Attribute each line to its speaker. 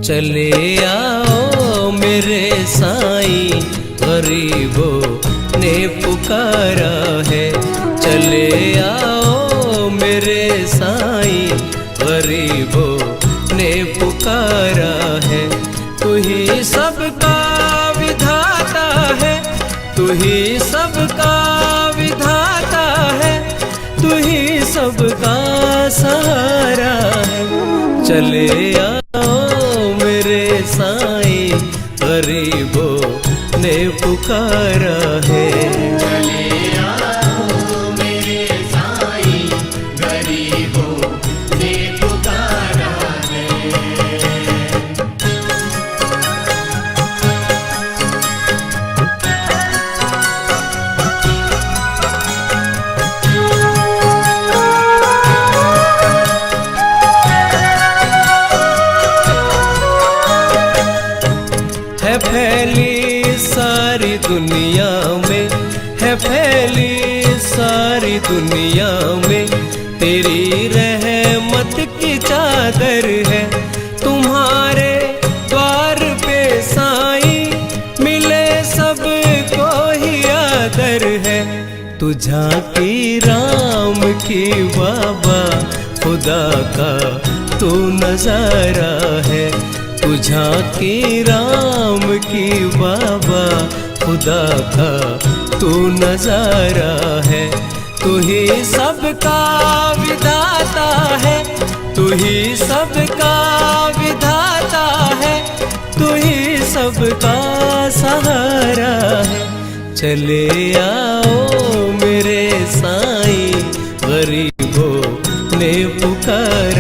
Speaker 1: चले आओ मेरे साईं, गरीबों ने पुकारा है। चले आओ मेरे साईं, गरीबों ने पुकारा है। तू ही सबका विधाता है, तू ही सबका विधाता है, तू ही सबका सहारा है। चले आओ मेरे साईं, गरीबों ने पुकारा है।
Speaker 2: चले आओ मेरे साईं, गरीबों ने पुकारा है।
Speaker 1: है फैली सारी दुनिया में, है फैली सारी दुनिया में, तेरी रहमत की चादर है। तुम्हारे द्वार पे साईं मिले सबको ही आदर है। तू झांकी राम की बाबा, खुदा का तू नजारा है। तू झांकी राम की बाबा, खुदा का तू नजारा है। तू ही सबका विधाता है, तू ही सबका विधाता है, तू ही सबका सहारा है। चले आओ मेरे साईं, गरीबों ने पुकारा